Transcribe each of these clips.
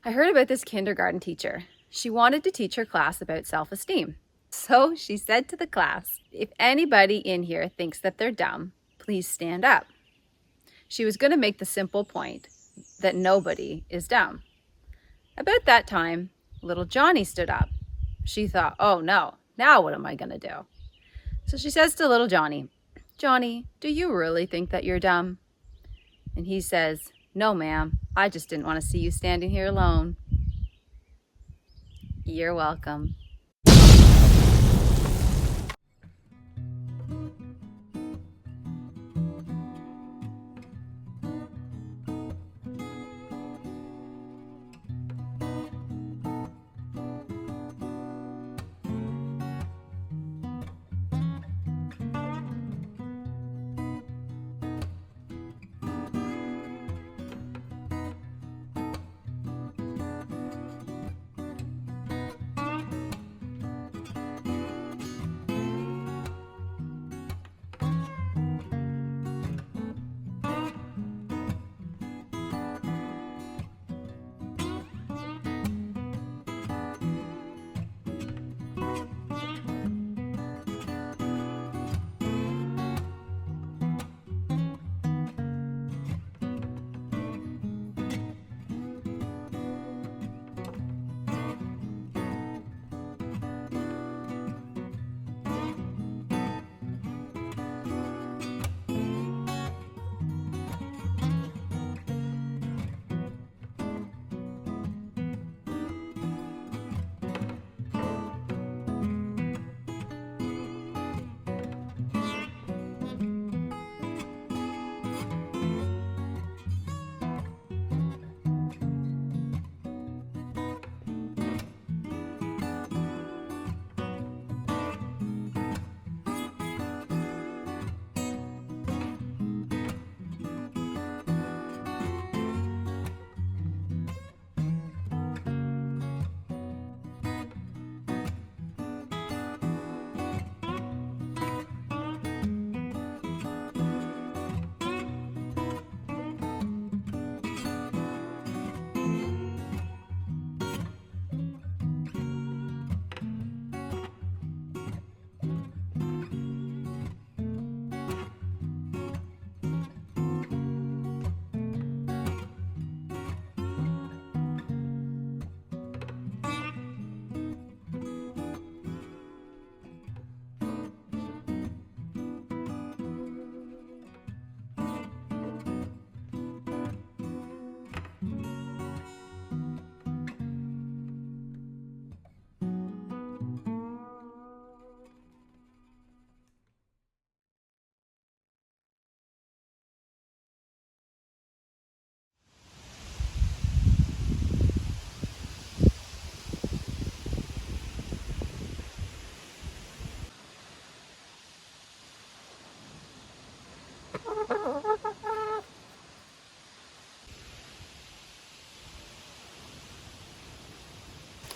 I heard about this kindergarten teacher. She wanted to teach her class about self-esteem. So she said to the class, if anybody in here thinks that they're dumb, please stand up. She was going to make the simple point that nobody is dumb. About that time, little Johnny stood up. She thought, oh no, now what am I going to do? So she says to little Johnny, Johnny, do you really think that you're dumb? And he says, no, ma'am, I just didn't want to see you standing here alone. You're welcome.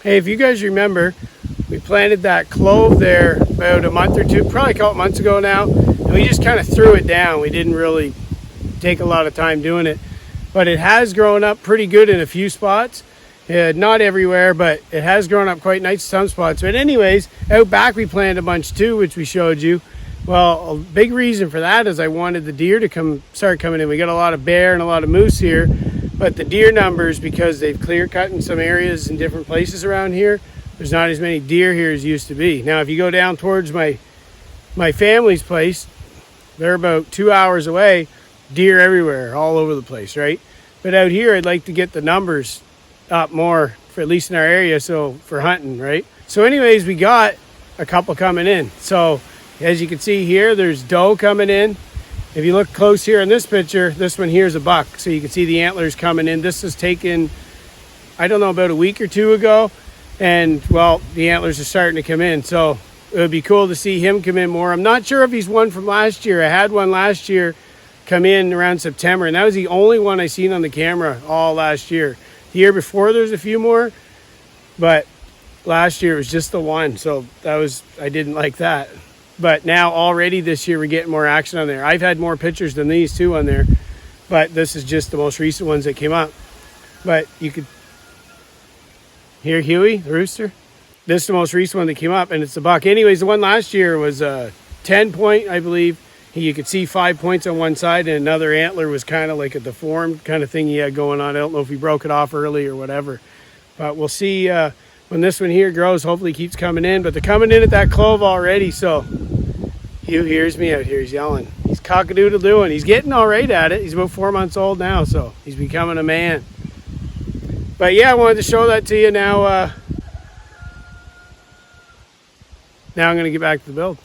Hey, if you guys remember, we planted that clove there about a month or two, probably a couple months ago now, and we just kind of threw it down. We didn't really take a lot of time doing it, but it has grown up pretty good in a few spots. Not everywhere, but it has grown up quite nice in some spots. But anyways, out back we planted a bunch too, which we showed you. Well, a big reason for that is I wanted the deer to start coming in. We got a lot of bear and a lot of moose here, but the deer numbers, because they've clear cut in some areas in different places around here, there's not as many deer here as used to be. Now, if you go down towards my family's place, they're about 2 hours away, deer everywhere, all over the place, right? But out here, I'd like to get the numbers up more, for at least in our area, so for hunting, right? So anyways, we got a couple coming in. So as you can see here, there's doe coming in. If you look close here in this picture, this one here is a buck. So you can see the antlers coming in. This was taken, I don't know, about a week or two ago. And well, the antlers are starting to come in. So it would be cool to see him come in more. I'm not sure if he's one from last year. I had one last year come in around September, and that was the only one I seen on the camera all last year. The year before there's a few more, but last year it was just the one. So I didn't like that. But now already this year we're getting more action on there. I've had more pictures than these two on there, but this is just the most recent ones that came up. But you could Here, Huey, the rooster. This is the most recent one that came up, and it's the buck. Anyways, the one last year was 10 point, I believe. You could see 5 points on one side, and another antler was kind of like a deformed kind of thing he had going on. I don't know if he broke it off early or whatever. But we'll see when this one here grows. Hopefully he keeps coming in. But they're coming in at that clove already, so Hugh hears me out here. He's yelling. He's cock-a-doodle-dooing. He's getting all right at it. He's about 4 months old now, so he's becoming a man. But yeah, I wanted to show that to you now. Now I'm going to get back to the build.